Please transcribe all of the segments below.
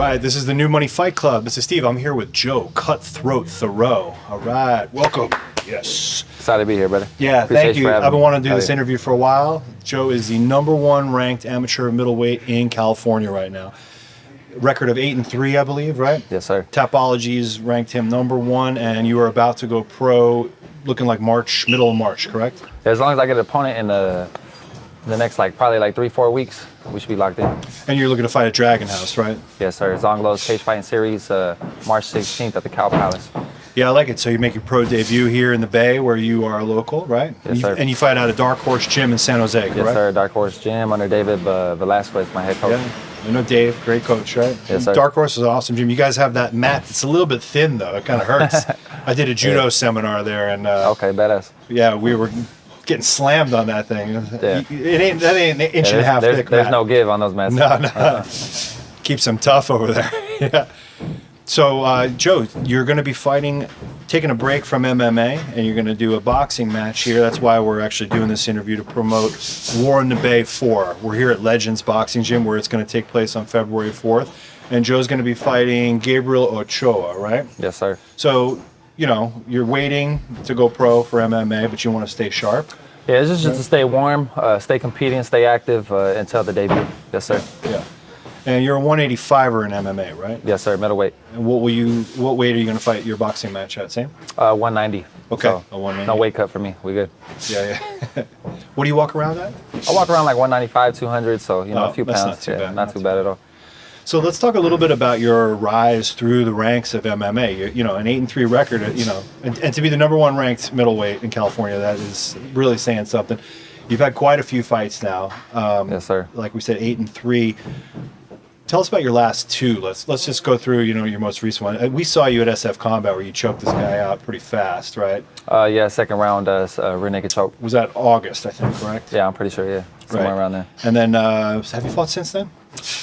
right, this is the New Money Fight Club. This is Steve. I'm here with Joe Cutthroat Thurrott. All right, welcome. Yes. Excited to be here, brother. Yeah, thank you. I've been wanting to do this yeah. interview for a while. Joe is the #1 ranked amateur middleweight in California right now. Record of 8-3, I believe, right? Yes, sir. Tapology's ranked him #1, and you are about to go pro, looking like March, middle of March, correct? Yeah, as long as I get an opponent in the next probably 3-4 weeks, we should be locked in. And you're looking to fight at Dragon House, right? Yes, sir. Zonglo's Cage Fighting Series, March 16th at the Cow Palace. Yeah, I like it. So you make your pro debut here in the Bay, where you are local, right? Yes, sir. And you fight out of Dark Horse Gym in San Jose, correct? Yes, sir. Dark Horse Gym under David Velasquez, my head coach. Yeah, I know Dave, great coach, right? Yes, sir. Dark Horse is an awesome gym. You guys have that mat. It's a little bit thin, though. It kind of hurts. I did a judo seminar there, and Okay, badass. yeah, we were getting slammed on that thing. Yeah. That ain't an inch and a half thick. There's mat. no give on those mats. No. Keeps them tough over there. Yeah. So, Joe, you're going to be taking a break from MMA, and you're going to do a boxing match here. That's why we're actually doing this interview, to promote War in the Bay 4. We're here at Legends Boxing Gym, where it's going to take place on February 4th. And Joe's going to be fighting Gabriel Ochoa, right? Yes, sir. So, you know, you're waiting to go pro for MMA, but you want to stay sharp? Yeah, it's just to stay warm, stay competing, stay active until the debut. Yes, sir. Yeah. And you're a 185er in MMA, right? Yes, sir. Middleweight. And what weight are you going to fight your boxing match at? Same? 190. Okay. So, A 190. no weight cut for me. We good. Yeah. What do you walk around at? I walk around like 195, 200, so a few that's pounds. not too bad. Not too bad at all. So let's talk a little bit about your rise through the ranks of MMA. You know, an 8-3 record. You know, and to be the #1 ranked middleweight in California, that is really saying something. You've had quite a few fights now. Yes, sir. Like we said, 8-3. Tell us about your last two. Let's just go through, your most recent one. We saw you at SF Combat, where you choked this guy out pretty fast, right? Yeah, second round, rear naked choke. Was that August, I think, correct? Yeah, I'm pretty sure, yeah. Somewhere around there. And then, have you fought since then?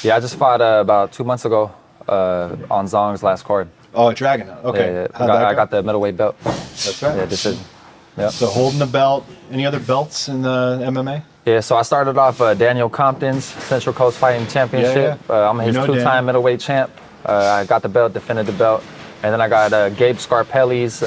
Yeah, I just fought about 2 months ago on Zong's last card. Oh, at Dragon. Okay. Yeah. How'd that go? I got the middleweight belt. That's right. Yeah, decision. Yep. So holding the belt. Any other belts in the MMA? Yeah, so I started off Daniel Compton's Central Coast Fighting Championship. Yeah. I'm his two-time middleweight champ. I got the belt, defended the belt. And then I got Gabe Scarpelli's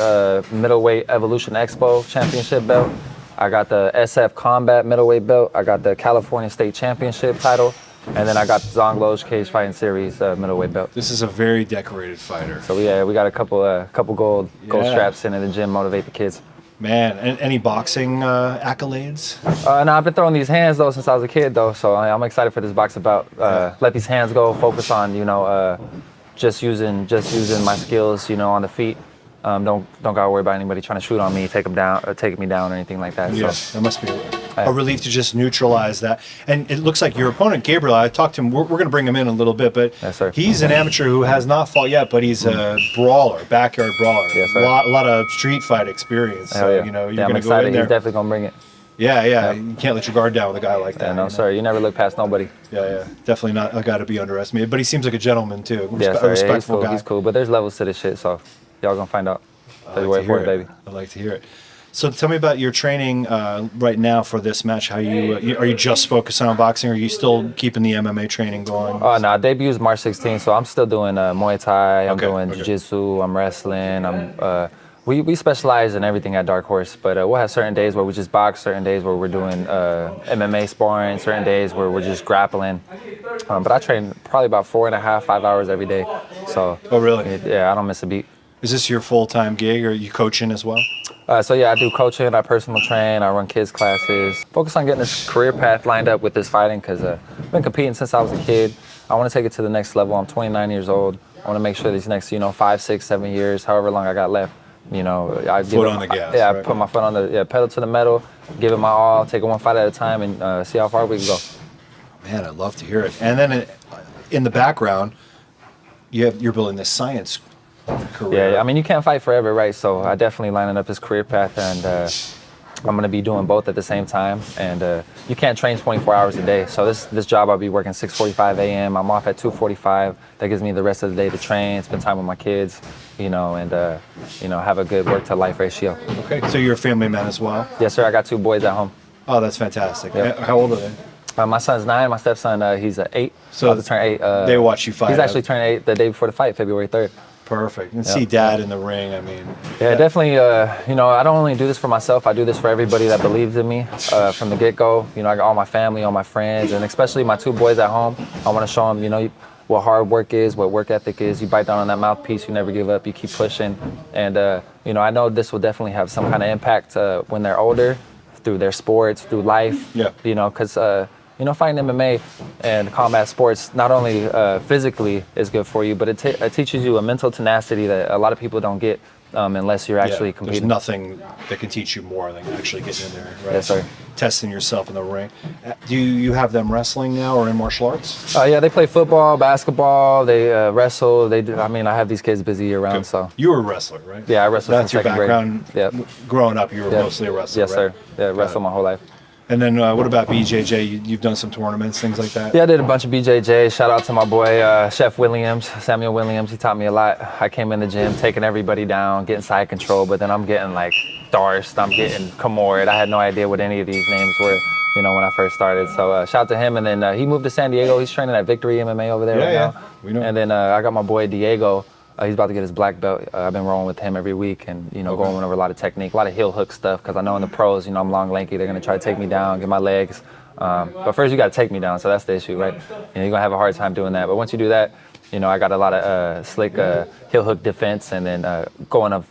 Middleweight Evolution Expo Championship belt. I got the SF Combat Middleweight belt. I got the California State Championship title. And then I got the Zonglo's Cage Fighting Series middleweight belt. This is a very decorated fighter. So we got a couple gold straps in the gym, motivate the kids. Man, and any boxing accolades? No, I've been throwing these hands though since I was a kid though, so I'm excited for this boxing bout. Let these hands go, focus on just using my skills, on the feet. Don't gotta worry about anybody trying to shoot on me, take me down or anything like that. Yeah, so. that must be a relief to just neutralize that. And it looks like your opponent, Gabriel, I talked to him, we're going to bring him in a little bit, but yes, sir. He's an amateur who has not fought yet, but he's a brawler, backyard brawler. Yes, sir. A lot of street fight experience. So, yeah. you're I'm going to go excited. in there. He's definitely going to bring it. Yeah. You can't let your guard down with a guy like that. No, sir. You never look past nobody. Yeah. Definitely not a guy to be underestimated, but he seems like a gentleman, too. Yeah, a respectful he's cool. guy. He's cool, but there's levels to this shit, so y'all going to find out. I'd like to hear it. So tell me about your training right now for this match. How are you just focusing on boxing, or are you still keeping the MMA training going? No, debut is March 16th, so I'm still doing Muay Thai. I'm doing Jiu-Jitsu. I'm wrestling. We specialize in everything at Dark Horse, but we'll have certain days where we just box, certain days where we're doing MMA sparring, certain days where we're just grappling. But I train probably about 4.5, 5 hours every day. So. Oh, really? Yeah, I don't miss a beat. Is this your full-time gig, or are you coaching as well? So yeah, I do coaching, I personal train, I run kids classes. Focus on getting this career path lined up with this fighting, because I've been competing since I was a kid. I want to take it to the next level. I'm 29 years old. I want to make sure these next 5, 6, 7 years, however long I got left, I foot on the gas. Yeah, right? I put my foot on the pedal to the metal, give it my all, take it one fight at a time, and see how far we can go. Man, I'd love to hear it. And then in the background, you're building this science career. Yeah, I mean, you can't fight forever, right? So I definitely lining up this career path, and I'm going to be doing both at the same time. And you can't train 24 hours a day. So this job, I'll be working 6:45 a.m. I'm off at 2:45. That gives me the rest of the day to train, spend time with my kids, and have a good work to life ratio. Okay, so you're a family man as well? Yes, sir. I got 2 boys at home. Oh, that's fantastic. Yep. How old are they? My son's 9. My stepson, he's 8. So about to turn 8. They watch you fight. He's actually turning 8 the day before the fight, February 3rd. Perfect. And see Dad in the ring. I mean, yeah, definitely. You know, I don't only do this for myself. I do this for everybody that believes in me from the get-go. You know, I got all my family, all my friends, and especially my 2 boys at home. I want to show them, you know, what hard work is, what work ethic is. You bite down on that mouthpiece, you never give up, you keep pushing. And, you know, I know this will definitely have some kind of impact when they're older, through their sports, through life. Yeah. You know, because, you know, fighting MMA and combat sports not only physically is good for you, but it teaches you a mental tenacity that a lot of people don't get unless you're actually competing. There's nothing that can teach you more than actually getting in there, right? Yes, sir. Testing yourself in the ring. Do you have them wrestling now or in martial arts? Yeah, they play football, basketball, they wrestle. They do. I mean, I have these kids busy year round, so. You were a wrestler, right? Yeah, I wrestled That's since your second background. grade. Yep. Growing up, you were mostly a wrestler, Yes, right? sir. Yeah, wrestled my whole life. And then what about BJJ? You've done some tournaments, things like that? Yeah, I did a bunch of BJJ. Shout out to my boy, Chef Williams, Samuel Williams. He taught me a lot. I came in the gym, taking everybody down, getting side control, but then I'm getting like Darst, I'm getting Kamord. I had no idea what any of these names were, you know, when I first started. So shout out to him. And then he moved to San Diego. He's training at Victory MMA over there right now. We know. And then I got my boy Diego. He's about to get his black belt. I've been rolling with him every week and, you know, going over a lot of technique, a lot of heel hook stuff, because I know in the pros, you know, I'm long, lanky. They're going to try to take me down, get my legs. But first, you got to take me down, so that's the issue, right? You know, you're going to have a hard time doing that. But once you do that, you know, I got a lot of slick heel hook defense and then going up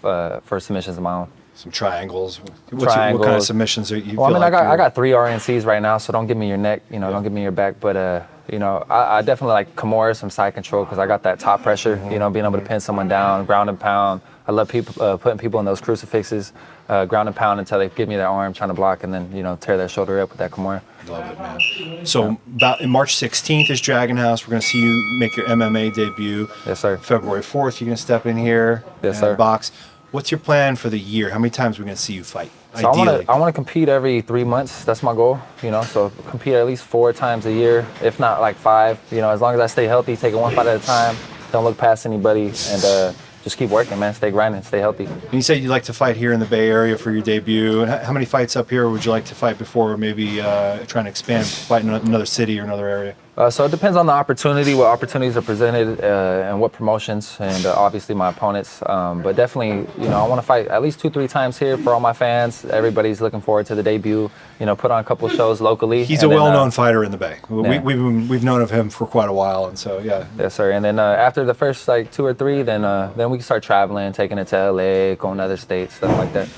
for submissions of my own. Some triangles. What kind of submissions are you? Well, I mean, I got 3 RNCs right now, so don't give me your neck, you know, don't give me your back. But, you know, I definitely like Kamord, some side control, because I got that top pressure, you know, being able to pin someone down, ground and pound. I love people putting people in those crucifixes, ground and pound until they give me their arm, trying to block, and then, you know, tear their shoulder up with that Kamord. Love it, man. So about March 16th is Dragon House. We're going to see you make your MMA debut. Yes, sir. February 4th, you're going to step in here yes, sir. Box. What's your plan for the year? How many times are we going to see you fight? So I want to compete every 3 months. That's my goal, you know, so compete at least 4 times a year, if not like 5. You know, as long as I stay healthy, take it one fight at a time, don't look past anybody, and just keep working, man. Stay grinding, stay healthy. And you said you'd like to fight here in the Bay Area for your debut. How many fights up here would you like to fight before maybe trying to expand, fight in another city or another area? So it depends on the opportunity, what opportunities are presented, and what promotions, and obviously my opponents. But definitely, you know, I want to fight at least 2-3 times here for all my fans. Everybody's looking forward to the debut. You know, put on a couple shows locally. He's a well-known fighter in the Bay. Yeah. We've known of him for quite a while, and so yeah. Yes, sir. And then after the first like 2 or 3, then we can start traveling, taking it to LA, going to other states, stuff like that.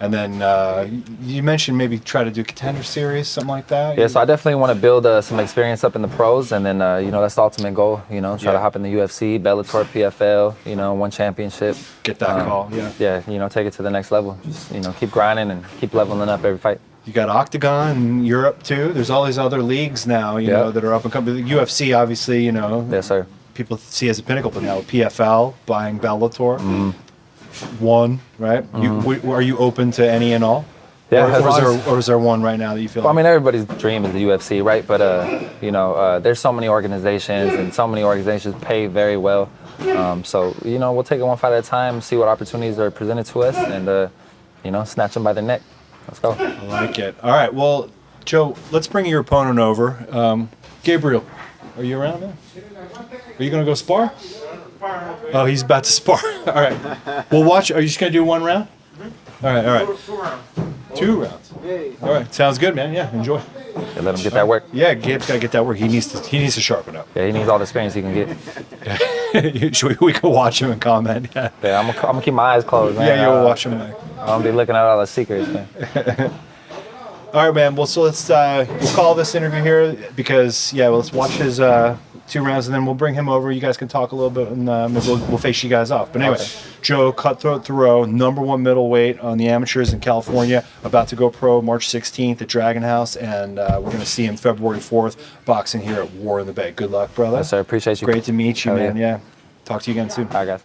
And then you mentioned maybe try to do Contender Series, something like that? Yeah, so I definitely want to build some experience up in the pros, and then, you know, that's the ultimate goal, you know, try to hop in the UFC, Bellator, PFL, you know, 1 championship. Get that call, yeah. Yeah, you know, take it to the next level. Just, you know, keep grinding and keep leveling up every fight. You got Octagon in Europe, too. There's all these other leagues now, you know, that are up and coming. The UFC, obviously, you know. Yes, sir. People see as a pinnacle, but now PFL, buying Bellator. One, right? Are you open to any and all? Yeah, or is there one right now that you feel? Well, I mean, everybody's dream is the UFC, right? But you know, there's so many organizations, and so many organizations pay very well. So you know, we'll take it one fight at a time, see what opportunities are presented to us, and you know, snatch them by the neck. Let's go. I like it. All right, well, Joe, let's bring your opponent over. Gabriel, are you around, man? Are you gonna go spar? Oh, he's about to spar. All right. We'll watch. Are you just going to do 1 round? All right, all right. 2 rounds. 2 rounds. All right. Sounds good, man. Yeah, enjoy. Yeah, let him get that work. Yeah, Gabe's got to get that work. He needs to sharpen up. Yeah, he needs all the experience he can get. we can watch him and comment. Yeah, I'm gonna keep my eyes closed, man. Yeah, you'll watch him. I'm gonna be looking at all the secrets, man. All right, man. Well, so let's we'll call this interview here because let's watch his 2 rounds, and then we'll bring him over. You guys can talk a little bit, and maybe we'll face you guys off. But anyway, Joe Cutthroat Thurrott, #1 middleweight on the amateurs in California, about to go pro March 16th at Dragon House, and we're going to see him February 4th boxing here at War in the Bay. Good luck, brother. Yes, sir. Appreciate you. Great to meet you, Hell man. Yeah. Talk to you again soon. All right, guys.